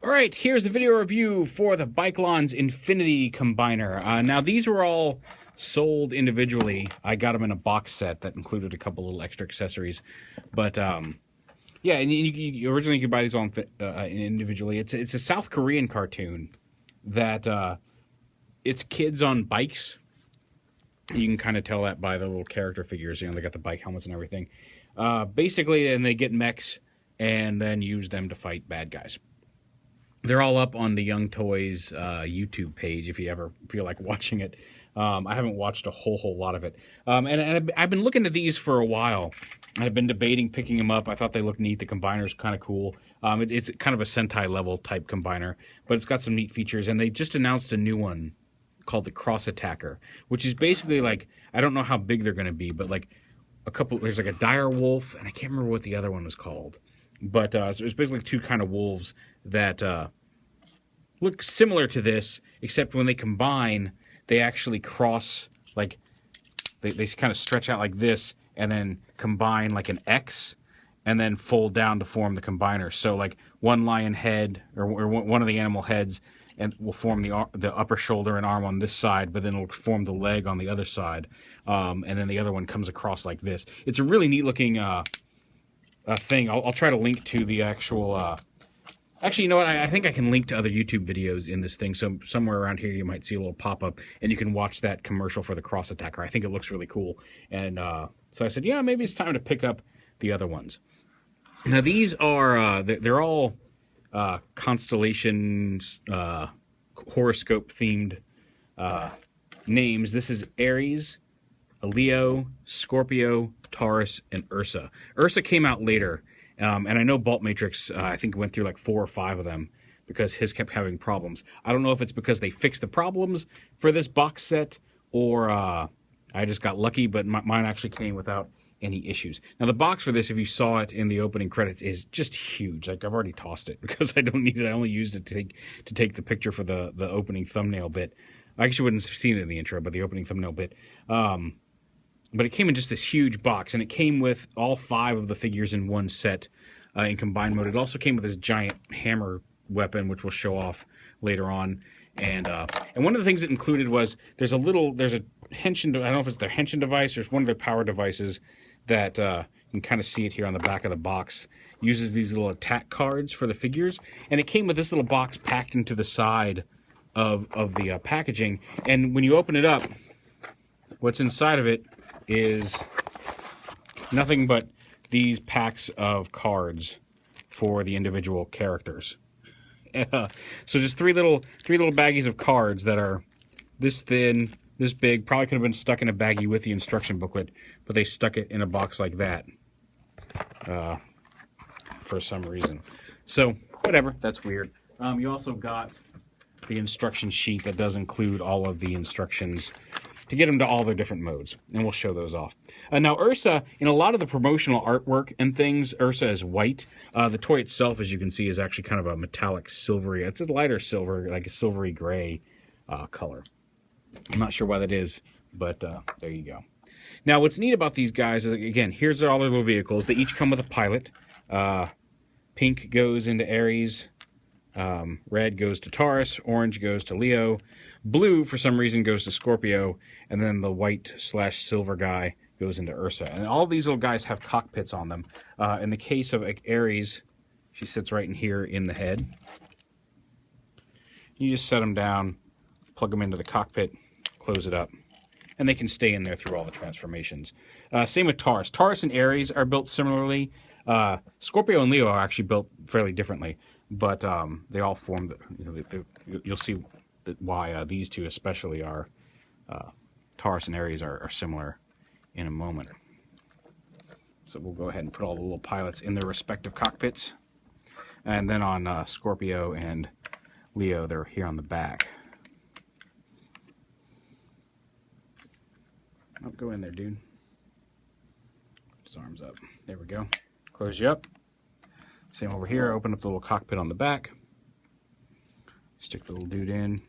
Alright, here's the video review for the Biklonz Infinity Combiner. Now, these were all sold individually. I got them in a box set that included a couple little extra accessories. But, yeah, and you originally you could buy these all individually. It's a South Korean cartoon that it's kids on bikes. You can kind of tell that by the little character figures. You know, they got the bike helmets and everything. Basically, and they get mechs and then use them to fight bad guys. They're all up on the Young Toys YouTube page if you ever feel like watching it. I haven't watched a whole lot of it. And I've been looking at these for a while. I've been debating picking them up. I thought they looked neat. The combiner's kind of cool. It's kind of a Sentai level type combiner, but it's got some neat features. And they just announced a new one called the Cross Attacker, which is basically like, I don't know how big they're going to be, but like there's like a dire wolf, and I can't remember what the other one was called. But so it's basically two kind of wolves that look similar to this, except when they combine, they actually cross, like, they kind of stretch out like this, and then combine like an X, and then fold down to form the combiner. So, like, one lion head, or one of the animal heads, and will form the upper shoulder and arm on this side, but then it'll form the leg on the other side, and then the other one comes across like this. It's a really neat-looking thing. I'll try to link to the actual... Actually, you know what? I think I can link to other YouTube videos in this thing. So somewhere around here, you might see a little pop-up, and you can watch that commercial for the Cross Attacker. I think it looks really cool. And so I said, yeah, maybe it's time to pick up the other ones. Now, these are, they're all constellations, horoscope-themed names. This is Aries, Leo, Scorpio, Taurus, and Ursa. Ursa came out later. And I know Bolt Matrix, I think, went through like 4 or 5 of them because his kept having problems. I don't know if it's because they fixed the problems for this box set or I just got lucky, but mine actually came without any issues. Now, the box for this, if you saw it in the opening credits, is just huge. Like, I've already tossed it because I don't need it. I only used it to take the picture for the opening thumbnail bit. I actually wouldn't have seen it in the intro, but the opening thumbnail bit. But it came in just this huge box, and it came with all 5 of the figures in one set in combined mode. It also came with this giant hammer weapon, which we'll show off later on. And one of the things it included was there's a henshin. I don't know if it's their henshin device or it's one of their power devices that you can kind of see it here on the back of the box. Uses these little attack cards for the figures, and it came with this little box packed into the side of the packaging. And when you open it up, what's inside of it is nothing but these packs of cards for the individual characters. So just three little baggies of cards that are this thin, this big. Probably could have been stuck in a baggie with the instruction booklet, but they stuck it in a box like that for some reason. So whatever, that's weird. You also got the instruction sheet that does include all of the instructions to get them to all their different modes, and we'll show those off. Now, Ursa, in a lot of the promotional artwork and things, Ursa is white. The toy itself, as you can see, is actually kind of a metallic silvery. It's a lighter silver, like a silvery gray color. I'm not sure why that is, but there you go. Now, what's neat about these guys is, again, here's all their little vehicles. They each come with a pilot. Pink goes into Aries. Red goes to Taurus, orange goes to Leo, blue for some reason goes to Scorpio, and then the white/silver guy goes into Ursa. And all these little guys have cockpits on them. In the case of Aries, she sits right in here in the head. You just set them down, plug them into the cockpit, close it up, and they can stay in there through all the transformations. Same with Taurus. Taurus and Aries are built similarly. Scorpio and Leo are actually built fairly differently. But they all form, you'll see why these two especially are, Taurus and Aries are similar in a moment. So we'll go ahead and put all the little pilots in their respective cockpits. And then on Scorpio and Leo, they're here on the back. Oh, go in there, dude. His arms up. There we go. Close you up. Same over here, open up the little cockpit on the back. Stick the little dude in.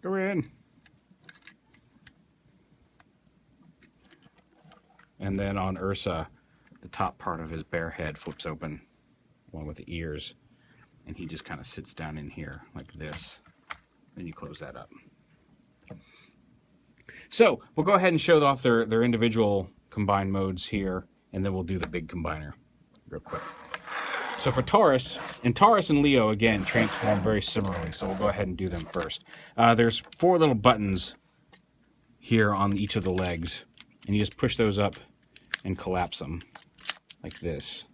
Go in. And then on Ursa, the top part of his bare head flips open, along with the ears. and he just kind of sits down in here like this. Then you close that up. So we'll go ahead and show off their individual combined modes here, and then we'll do the big combiner real quick. So for Taurus and Leo, again, transform very similarly, so we'll go ahead and do them first. There's 4 little buttons here on each of the legs, and you just push those up and collapse them like this.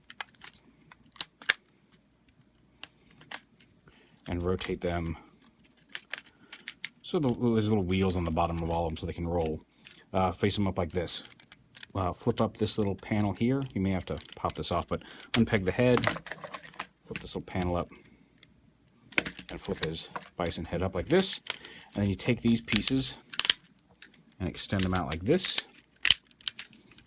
And rotate them. So there's little wheels on the bottom of all of them so they can roll. Face them up like this. Flip up this little panel here. You may have to pop this off, but unpeg the head. Flip this little panel up. And flip his bison head up like this. And then you take these pieces and extend them out like this.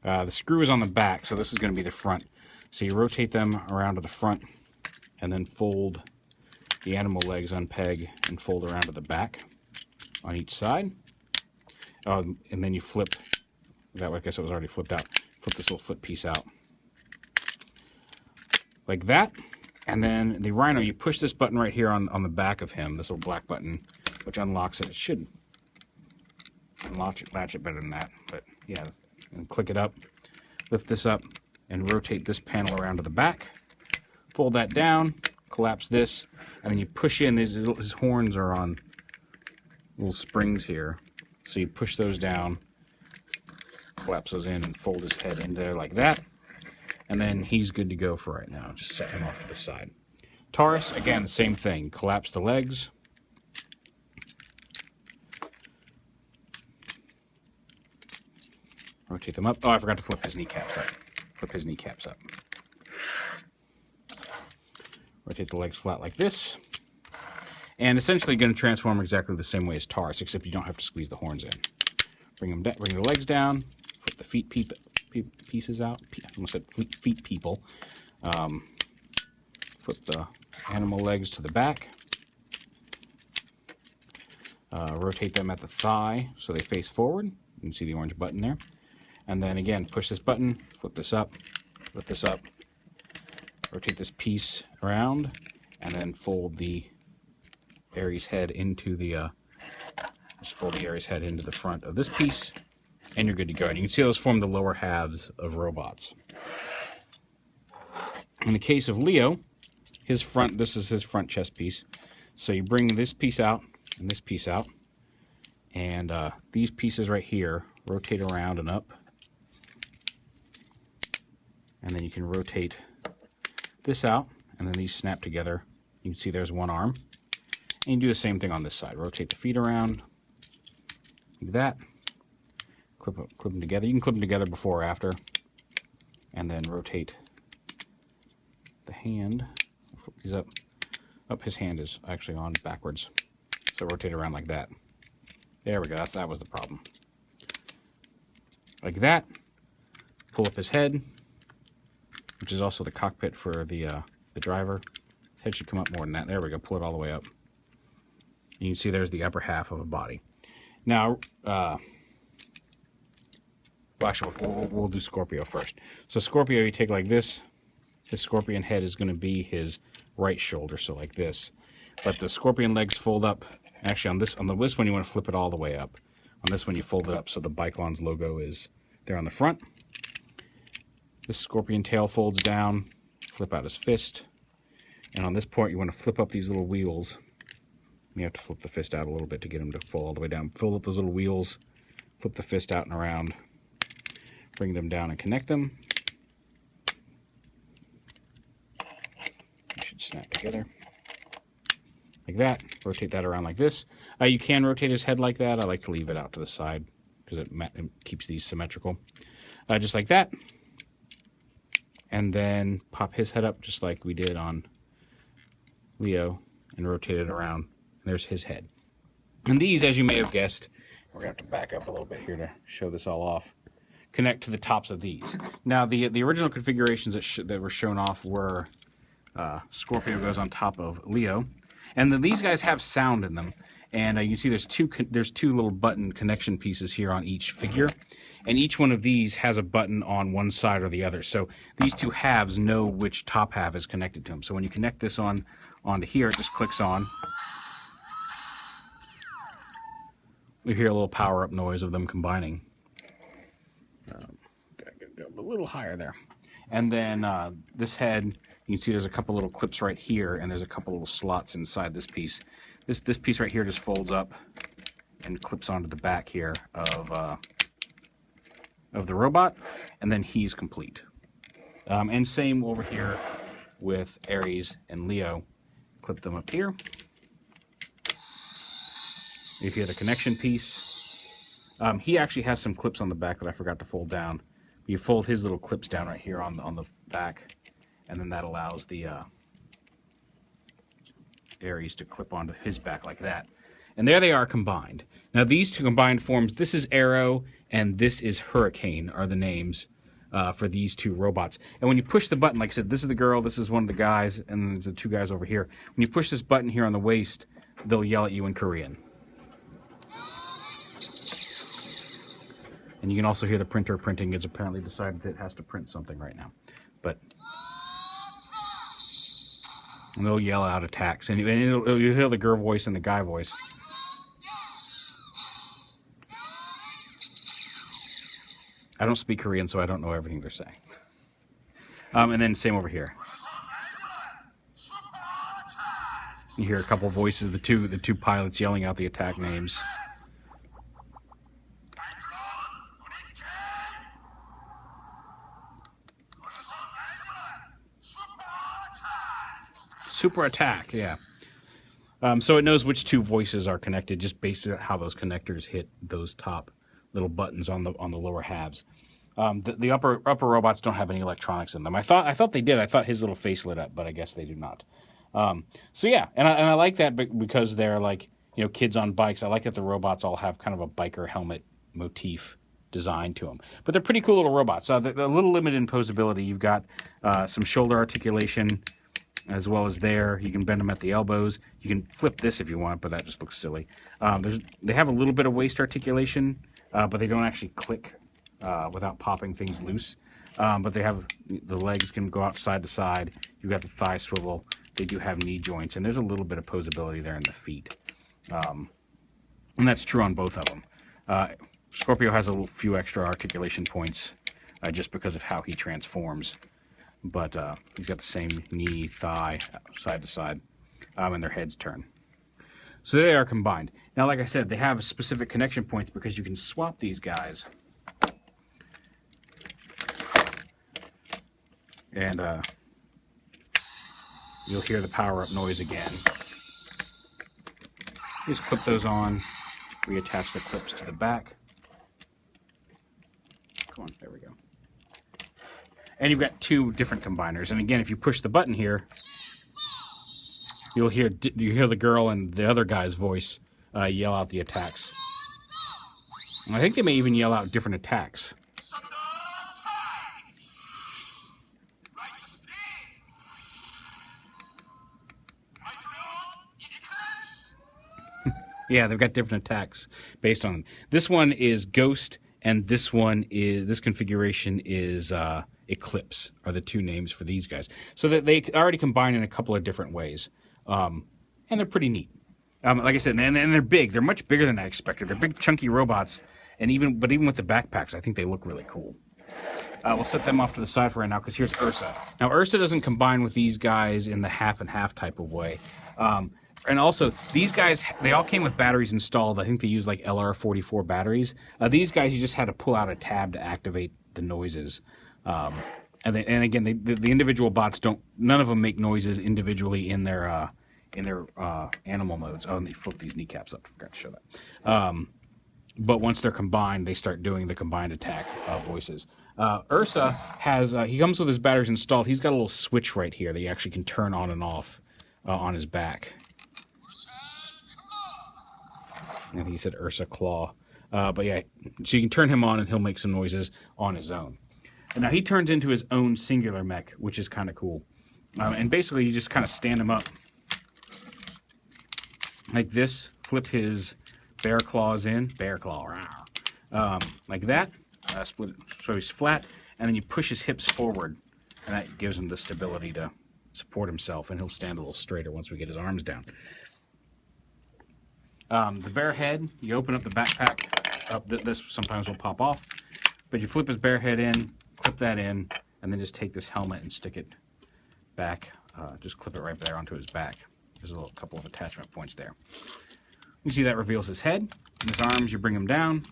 The screw is on the back, so this is going to be the front. So you rotate them around to the front and then fold the animal legs, unpeg, and fold around to the back on each side. And then you flip that way. I guess it was already flipped out. Flip this little foot piece out like that. And then the Rhino, you push this button right here on the back of him, this little black button, which unlocks it. It should latch it better than that, but yeah. And click it up, lift this up, and rotate this panel around to the back. Fold that down, collapse this, and then you push in. His horns are on little springs here, so you push those down, collapse those in, and fold his head in there like that. And then he's good to go for right now. Just set him off to the side. Taurus, again, the same thing. Collapse the legs. Rotate them up. Oh, I forgot to flip his kneecaps up. Flip his kneecaps up. Rotate the legs flat like this. And essentially going to transform exactly the same way as Taurus, except you don't have to squeeze the horns in. Bring the legs down. Flip the feet pieces out. I almost said feet people. Flip the animal legs to the back. Rotate them at the thigh so they face forward. You can see the orange button there. And then again, push this button, flip this up, rotate this piece around, and then fold the Aries head into the front of this piece, and you're good to go. And you can see those form the lower halves of robots. In the case of Leo, this is his front chest piece. So you bring this piece out and this piece out, and these pieces right here rotate around and up. And then you can rotate this out, and then these snap together. You can see there's one arm. And you do the same thing on this side. Rotate the feet around, like that. Clip them together. You can clip them together before or after. And then rotate the hand. Flip these up. His hand is actually on backwards. So rotate around like that. There we go. That was the problem. Like that. Pull up his head, which is also the cockpit for the driver. His head should come up more than that. There we go. Pull it all the way up. And you can see there's the upper half of a body. Now, well, actually, we'll do Scorpio first. So Scorpio, you take like this. His scorpion head is going to be his right shoulder, so like this. But the scorpion legs fold up. Actually, on this one, you want to flip it all the way up. On this one, you fold it up so the Biklonz logo is there on the front. This scorpion tail folds down, flip out his fist. And on this point, you want to flip up these little wheels. You have to flip the fist out a little bit to get him to fold all the way down. Fold up those little wheels, flip the fist out and around, bring them down and connect them. They should snap together. Like that. Rotate that around like this. You can rotate his head like that. I like to leave it out to the side because it keeps these symmetrical. Just like that. And then pop his head up just like we did on Leo and rotate it around. And there's his head. And these, as you may have guessed, we're going to have to back up a little bit here to show this all off, connect to the tops of these. Now, the original configurations that were shown off were Scorpio goes on top of Leo. And then these guys have sound in them. And you can see there's two little button connection pieces here on each figure. and each one of these has a button on one side or the other. So these two halves know which top half is connected to them. So when you connect this onto here, it just clicks on. You hear a little power-up noise of them combining. Gotta go a little higher there. And then this head, you can see there's a couple little clips right here, and there's a couple little slots inside this piece. This piece right here just folds up and clips onto the back here of the robot, and then he's complete. And same over here with Aries and Leo. Clip them up here. You hear the connection piece. He actually has some clips on the back that I forgot to fold down. You fold his little clips down right here on the back, and then that allows the Aries to clip onto his back like that. And there they are combined. Now these two combined forms, this is Arrow and this is Hurricane, are the names for these two robots. And when you push the button, like I said, this is the girl, this is one of the guys, and then there's the two guys over here. When you push this button here on the waist, they'll yell at you in Korean. And you can also hear the printer printing. It's apparently decided that it has to print something right now. And they'll yell out attacks. And you'll hear the girl voice and the guy voice. I don't speak Korean, so I don't know everything they're saying. And then same over here. You hear a couple voices, the two pilots yelling out the attack names. Super attack, yeah. So it knows which two voices are connected just based on how those connectors hit those top little buttons on the lower halves. The upper robots don't have any electronics in them. I thought they did. I thought his little face lit up, but I guess they do not. So yeah, and I like that because they're like, you know, kids on bikes. I like that the robots all have kind of a biker helmet motif design to them. But they're pretty cool little robots. They're a little limited in posability. You've got some shoulder articulation, as well as there. You can bend them at the elbows. You can flip this if you want, but that just looks silly. They have a little bit of waist articulation, but they don't actually click without popping things loose. But they have, the legs can go out side to side. You've got the thigh swivel. They do have knee joints, and there's a little bit of posability there in the feet. And that's true on both of them. Scorpio has a few extra articulation points just because of how he transforms. But he's got the same knee, thigh, side to side, and their heads turn. So they are combined. Now, like I said, they have specific connection points because you can swap these guys. And you'll hear the power-up noise again. Just clip those on, reattach the clips to the back. Come on, there we go. And you've got two different combiners. And again, if you push the button here, you'll hear the girl and the other guy's voice yell out the attacks. And I think they may even yell out different attacks. Yeah, they've got different attacks based on them. This one is Ghost, and this configuration is Eclipse, are the two names for these guys. So that they already combine in a couple of different ways. And they're pretty neat. Like I said, and they're big. They're much bigger than I expected. They're big, chunky robots. And even with the backpacks, I think they look really cool. We'll set them off to the side for right now, because here's Ursa. Now, Ursa doesn't combine with these guys in the half and half type of way. And also, these guys, they all came with batteries installed. I think they use like LR44 batteries. These guys, you just had to pull out a tab to activate the noises. And again, the individual bots none of them make noises individually in their animal modes. Oh, and they flip these kneecaps up. I forgot to show that. But once they're combined, they start doing the combined attack voices. Ursa has, he comes with his batteries installed. He's got a little switch right here that you actually can turn on and off on his back. I think he said Ursa Claw. But yeah, so you can turn him on and he'll make some noises on his own. And now he turns into his own singular mech, which is kind of cool. And basically you just kind of stand him up like this, flip his bear claws in, like that, split it so he's flat, and then you push his hips forward, and that gives him the stability to support himself, and he'll stand a little straighter once we get his arms down. The bare head, you open up the backpack. This sometimes will pop off, but you flip his bare head in, clip that in, and then just take this helmet and stick it back. Just clip it right there onto his back. There's a couple of attachment points there. You see that reveals his head. And his arms, you bring them down,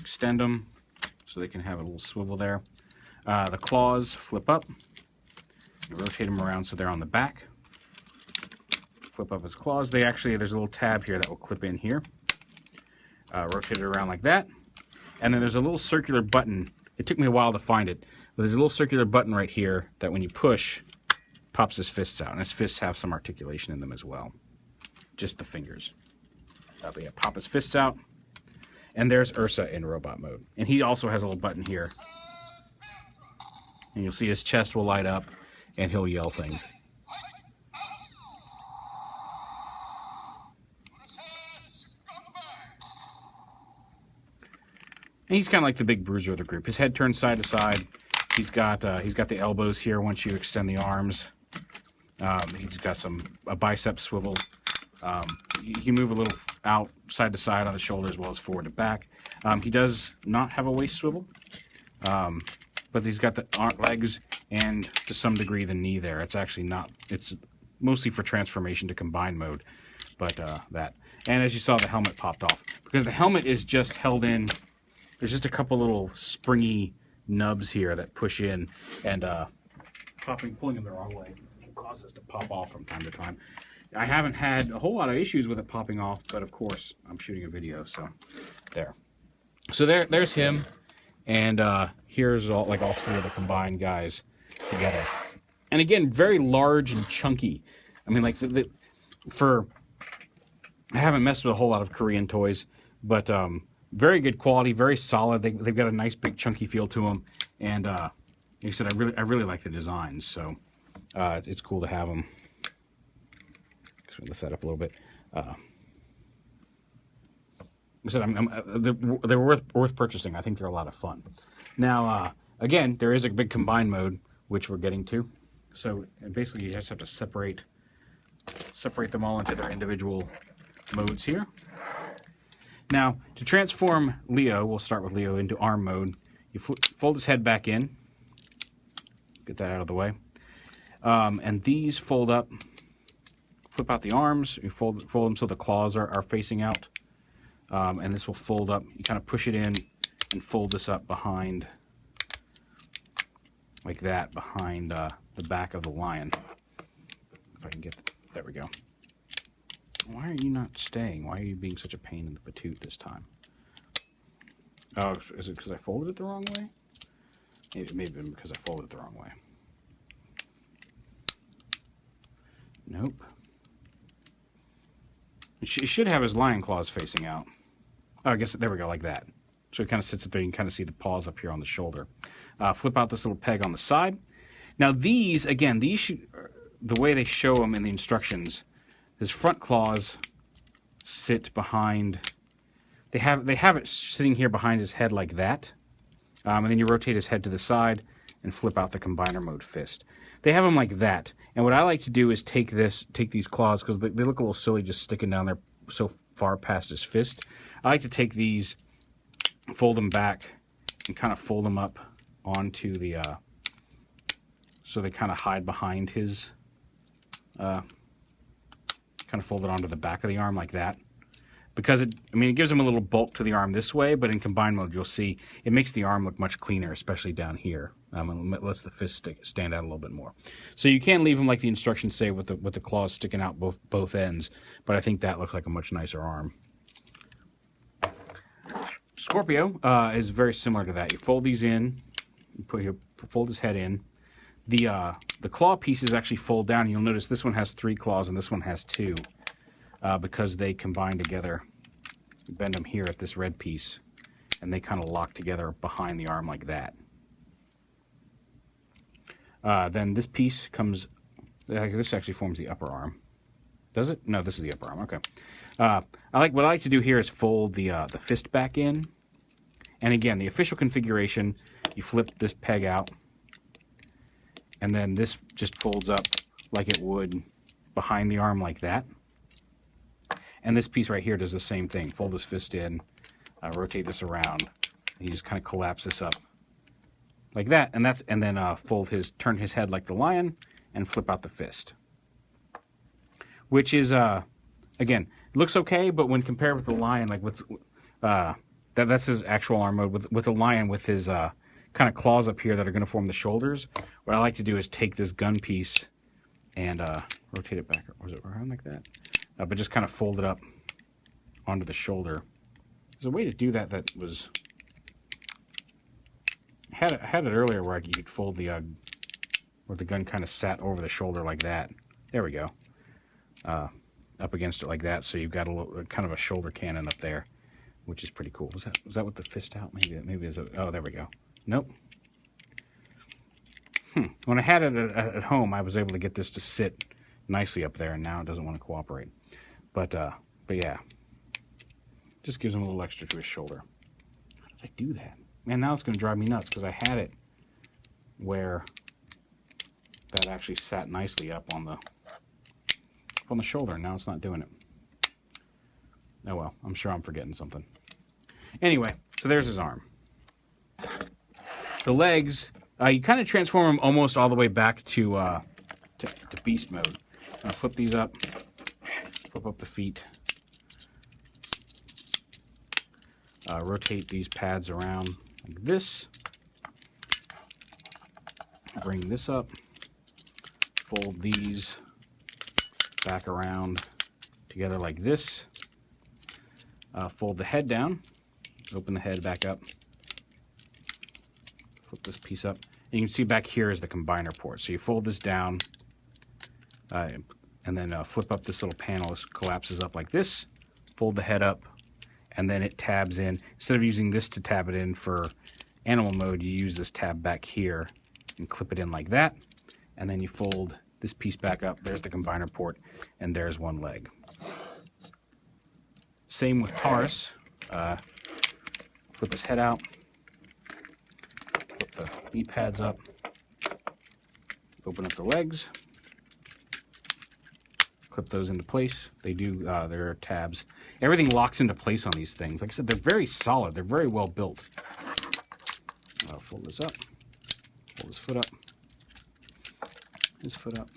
extend them so they can have a little swivel there. The claws flip up. You rotate them around so they're on the back. Flip up his claws. There's a little tab here that will clip in here. Rotate it around like that. And then there's a little circular button. It took me a while to find it, but there's a little circular button right here that when you push, pops his fists out. And his fists have some articulation in them as well. Just the fingers. But yeah, pop his fists out. And there's Ursa in robot mode. And he also has a little button here. And you'll see his chest will light up, and he'll yell things. And he's kind of like the big bruiser of the group. His head turns side to side. He's got the elbows here once you extend the arms. He's got a bicep swivel. You can move a little out side to side on the shoulder as well as forward to back. He does not have a waist swivel, but he's got the legs and to some degree the knee there. It's actually not. It's mostly for transformation to combined mode, but that. And as you saw, the helmet popped off because the helmet is just held in. There's just a couple little springy nubs here that push in, and pulling them the wrong way will cause this to pop off from time to time. I haven't had a whole lot of issues with it popping off, but of course I'm shooting a video, so there. So there's him, and here's all three of the combined guys together. And again, very large and chunky. I mean, like I haven't messed with a whole lot of Korean toys, but very good quality, very solid. They've got a nice big chunky feel to them, and like I said, I really like the designs, so it's cool to have them. Just lift that up a little bit. Like I said, they're worth purchasing. I think they're a lot of fun. Now, again, there is a big combined mode, which we're getting to. So basically, you just have to separate them all into their individual modes here. Now, to transform Leo, we'll start with Leo into arm mode. You fold his head back in. Get that out of the way. And these fold up. Flip out the arms. You fold them so the claws are facing out. And this will fold up. You kind of push it in and fold this up behind, like that, behind the back of the lion. If I can get, there we go. Why are you not staying? Why are you being such a pain in the patoot this time? Oh, is it because I folded it the wrong way? It may have been because I folded it the wrong way. Nope. It should have his lion claws facing out. Oh, I guess, there we go, like that. So it kind of sits up there. You can kind of see the paws up here on the shoulder. Flip out this little peg on the side. Now these, again, the way they show them in the instructions, his front claws sit behind. They have it sitting here behind his head like that, and then you rotate his head to the side and flip out the combiner mode fist. They have them like that, and what I like to do is take these claws because they look a little silly just sticking down there so far past his fist. I like to take these, fold them back, and kind of fold them up onto the so they kind of hide behind his. Kind of fold it onto the back of the arm like that, because it gives him a little bulk to the arm this way, but in combined mode you'll see it makes the arm look much cleaner, especially down here. And lets the fist stand out a little bit more. So you can leave them like the instructions say with the claws sticking out both ends, but I think that looks like a much nicer arm. Scorpio is very similar to that. You fold these in, you fold his head in. The claw pieces actually fold down. You'll notice this one has 3 claws and this one has 2 because they combine together. You bend them here at this red piece, and they kind of lock together behind the arm like that. Then this piece comes. This actually forms the upper arm. Does it? No, this is the upper arm. Okay. What I like to do here is fold the fist back in, And again, the official configuration, you flip this peg out, and then this just folds up like it would behind the arm like that. And this piece right here does the same thing. Fold this fist in, rotate this around, and you just kind of collapse this up like that. And then turn his head like the lion and flip out the fist. Which is, again, looks okay, but when compared with the lion, like with, that's his actual arm mode, with the lion with his kind of claws up here that are going to form the shoulders, what I like to do is take this gun piece and rotate it back, or was it around like that? But just kind of fold it up onto the shoulder. There's a way to do that was... I had it earlier where you could fold the where the gun kind of sat over the shoulder like that. There we go. Up against it like that, so you've got a little, kind of a shoulder cannon up there, which is pretty cool. Was that with the fist out? Maybe is it? Oh, there we go. Nope. When I had it at home, I was able to get this to sit nicely up there, and now it doesn't want to cooperate. But yeah, just gives him a little extra to his shoulder. How did I do that? Man, now it's going to drive me nuts because I had it where that actually sat nicely up on the shoulder. Now it's not doing it. Oh well, I'm sure I'm forgetting something. Anyway, so there's his arm. The legs, you kind of transform them almost all the way back to beast mode. Flip these up, flip up the feet, rotate these pads around like this, bring this up, fold these back around together like this, fold the head down, open the head back up, flip this piece up, and you can see back here is the combiner port. So you fold this down, and then flip up this little panel. This collapses up like this, fold the head up, and then it tabs in. Instead of using this to tab it in for animal mode, you use this tab back here and clip it in like that, and then you fold this piece back up. There's the combiner port, and there's one leg. Same with Taurus. Flip his head out, flip the knee pads up, open up the legs, clip those into place. They do, there are tabs. Everything locks into place on these things. Like I said, they're very solid. They're very well built. Fold this up, fold his foot up, his foot up.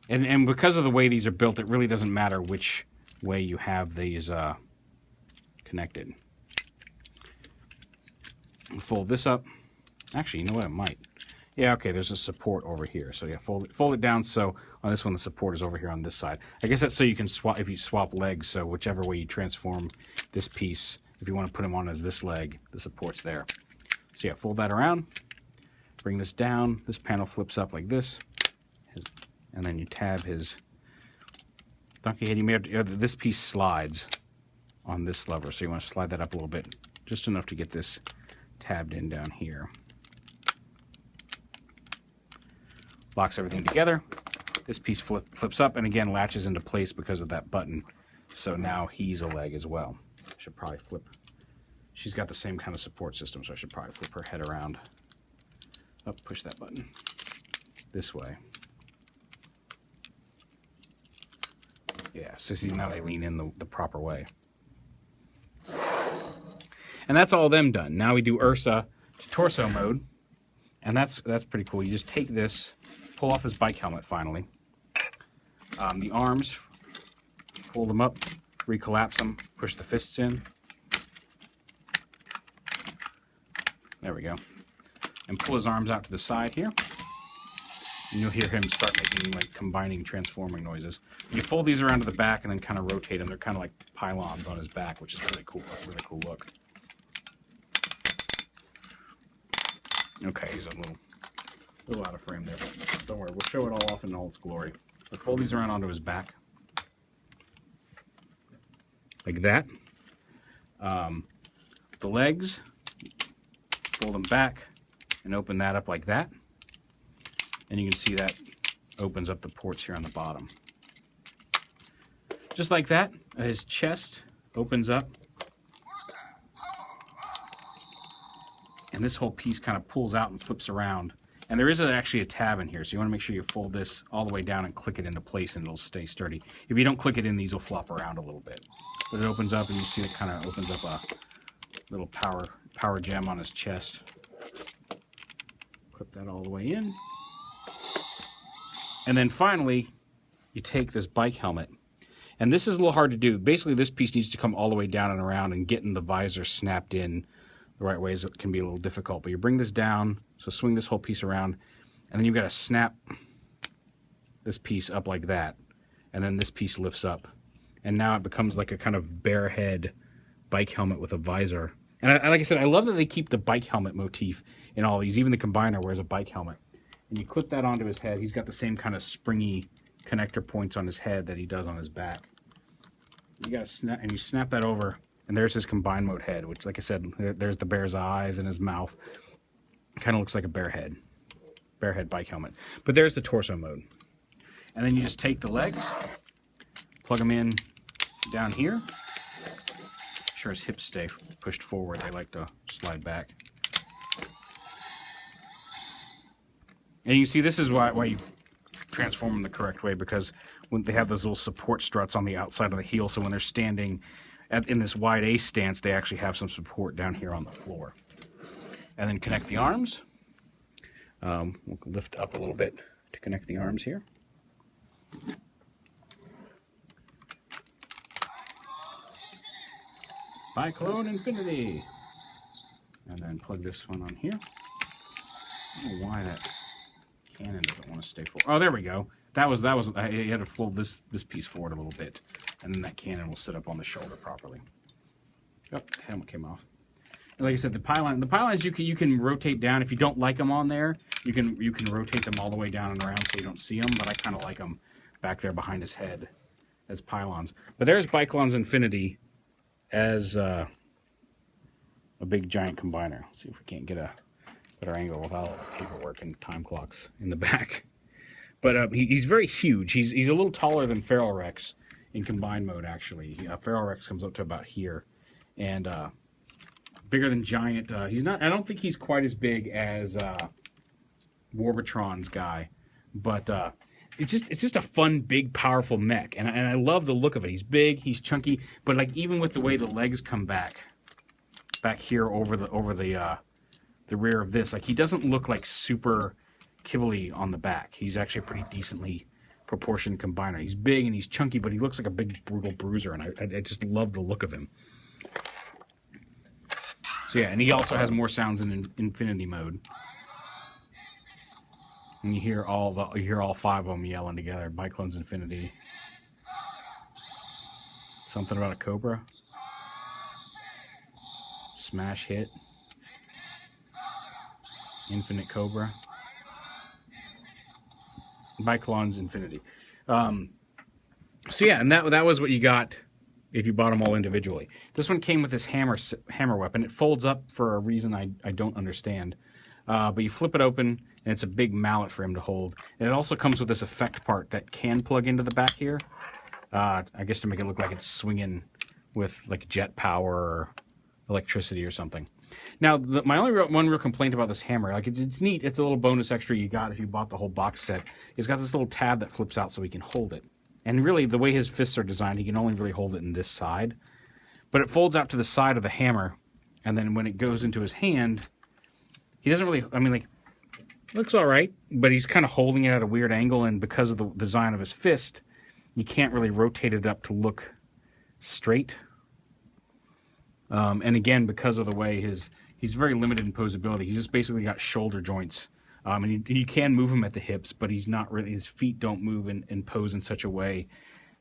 And because of the way these are built, it really doesn't matter which way you have these connected. Fold this up. Actually, you know what? It might. Yeah, okay, there's a support over here. So yeah, fold it down so on this one the support is over here on this side. I guess that's so you can swap, if you swap legs, so whichever way you transform this piece, if you want to put him on as this leg, the support's there. So yeah, fold that around, bring this down, this panel flips up like this, and then you tab his donkey head. You may have to, this piece slides on this lever, so you want to slide that up a little bit, just enough to get this tabbed in down here. Locks everything together. This piece flips up and again latches into place because of that button. So now he's a leg as well. I should probably flip. She's got the same kind of support system, so I should probably flip her head around. Up, push that button this way. Yeah, so see, now they lean in the proper way. And that's all them done. Now we do Ursa to torso mode, and that's pretty cool. You just take this, pull off his bike helmet finally. The arms, fold them up, recollapse them, push the fists in. There we go. And pull his arms out to the side here. And you'll hear him start making like combining, transforming noises. You fold these around to the back and then kind of rotate them. They're kind of like pylons on his back, which is really cool. Really cool look. Okay, he's a little out of frame there, but don't worry, we'll show it all off in all its glory. But fold these around onto his back, like that. The legs, fold them back and open that up like that. And you can see that opens up the ports here on the bottom. Just like that, his chest opens up And this whole piece kind of pulls out and flips around. And there is actually a tab in here, so you want to make sure you fold this all the way down and click it into place, and it'll stay sturdy. If you don't click it in, these will flop around a little bit. But it opens up, and you see it kind of opens up a little power gem on his chest. Clip that all the way in. And then finally, you take this bike helmet. And this is a little hard to do. Basically, this piece needs to come all the way down and around and getting the visor snapped in the right ways. It can be a little difficult. But you bring this down, so swing this whole piece around, and then you've got to snap this piece up like that. And then this piece lifts up. And now it becomes like a kind of bare head bike helmet with a visor. And like I said, I love that they keep the bike helmet motif in all these. Even the Combiner wears a bike helmet. And you clip that onto his head. He's got the same kind of springy connector points on his head that he does on his back. You got to snap, and you snap that over, and there's his combined mode head, which, like I said, there's the bear's eyes and his mouth. Kind of looks like a bear head bike helmet. But there's the torso mode. And then you just take the legs, plug them in down here. Make sure his hips stay pushed forward. They like to slide back. And you see, this is why you transform them the correct way, because when they have those little support struts on the outside of the heel, so when they're standing in this wide A stance, they actually have some support down here on the floor. And then connect the arms. We'll lift up a little bit to connect the arms here. Biklonz Infinity. And then plug this one on here. I don't know why that cannon doesn't want to stay full. Oh, there we go. That was. You had to fold this piece forward a little bit, and then that cannon will sit up on the shoulder properly. Oh, the helmet came off. And like I said, the pylons you can rotate down. If you don't like them on there, you can rotate them all the way down and around so you don't see them. But I kind of like them back there behind his head as pylons. But there's Biklonz Infinity as a big giant combiner. Let's see if we can't get a better angle without paperwork and time clocks in the back. But he's very huge. He's a little taller than Feral Rex in combined mode, actually. Feral Rex comes up to about here, and bigger than Giant. He's not. I don't think he's quite as big as Warbatron's guy, but it's just a fun, big, powerful mech, and I love the look of it. He's big, he's chunky, but like even with the way the legs come back here over the rear of this, like he doesn't look like super kibbly on the back. He's actually a pretty decently proportioned combiner. He's big and he's chunky, but he looks like a big brutal bruiser, and I just love the look of him. So yeah, and he also has more sounds in Infinity mode. And you hear all five of them yelling together. Biklonz Infinity. Something about a cobra. Smash hit. Infinite Cobra. Biklonz Infinity. So yeah, and that was what you got if you bought them all individually. This one came with this hammer weapon. It folds up for a reason I don't understand. But you flip it open, and it's a big mallet for him to hold. And it also comes with this effect part that can plug into the back here. I guess to make it look like it's swinging with like jet power or electricity or something. Now, my only one real complaint about this hammer, like it's neat. It's a little bonus extra you got if you bought the whole box set. It's got this little tab that flips out so he can hold it. And really, the way his fists are designed, he can only really hold it in this side. But it folds out to the side of the hammer, and then when it goes into his hand, he doesn't really, I mean, like, looks all right, but he's kind of holding it at a weird angle, and because of the design of his fist, you can't really rotate it up to look straight. And again, because of the way he's very limited in posability. He's just basically got shoulder joints. And you can move him at the hips, but he's not really, his feet don't move and pose in such a way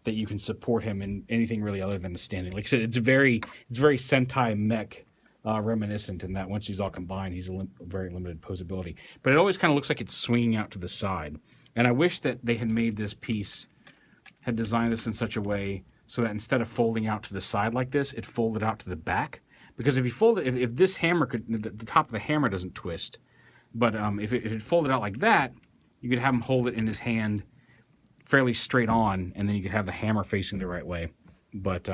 that you can support him in anything really other than a standing. Like I said, it's very Sentai mech reminiscent in that once he's all combined, he's very limited posability. But it always kind of looks like it's swinging out to the side. And I wish that they had made this piece, had designed this in such a way so that instead of folding out to the side like this, it folded out to the back. Because if you fold it, if this hammer the top of the hammer doesn't twist, but if it folded out like that, you could have him hold it in his hand fairly straight on, and then you could have the hammer facing the right way. But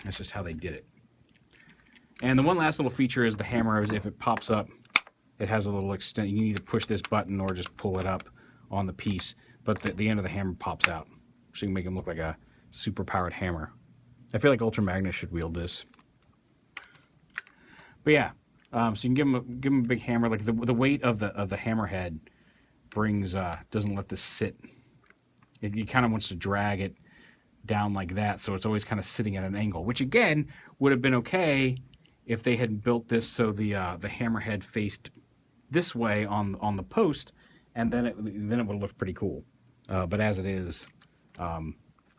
that's just how they did it. And the one last little feature is the hammer. Is if it pops up, it has a little extent. You can either push this button or just pull it up on the piece. But the end of the hammer pops out, so you can make him look like a super-powered hammer. I feel like Ultra Magnus should wield this. But yeah, so you can give him a big hammer. Like the weight of the hammerhead brings doesn't let this sit. It kind of wants to drag it down like that, so it's always kind of sitting at an angle. Which again would have been okay if they had built this so the hammerhead faced this way on the post, and then it would look pretty cool. But as it is,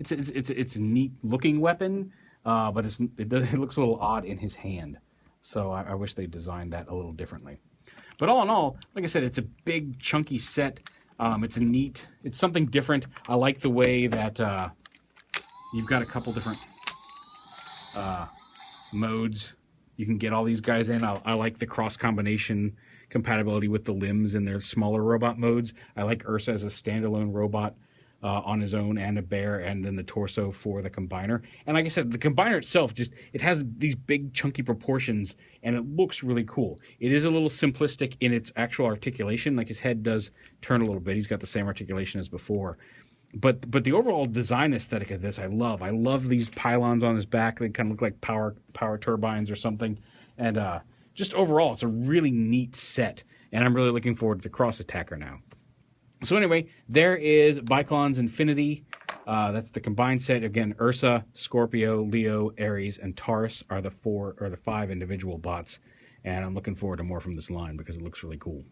it's a neat looking weapon, but it looks a little odd in his hand. So I wish they designed that a little differently. But all in all, like I said, it's a big chunky set. It's something different. I like the way that you've got a couple different modes. You can get all these guys in. I like the cross combination compatibility with the limbs in their smaller robot modes. I like Ursa as a standalone robot on his own, and a bear, and then the torso for the combiner. And like I said, the combiner itself, it has these big chunky proportions, and it looks really cool. It is a little simplistic in its actual articulation. Like his head does turn a little bit. He's got the same articulation as before. But the overall design aesthetic of this, I love. I love these pylons on his back. They kind of look like power turbines or something. And just overall, it's a really neat set. And I'm really looking forward to the Cross Attacker now. So anyway, there is Biklonz Infinity. That's the combined set. Again, Ursa, Scorpio, Leo, Aries, and Taurus are the 5 individual bots. And I'm looking forward to more from this line because it looks really cool.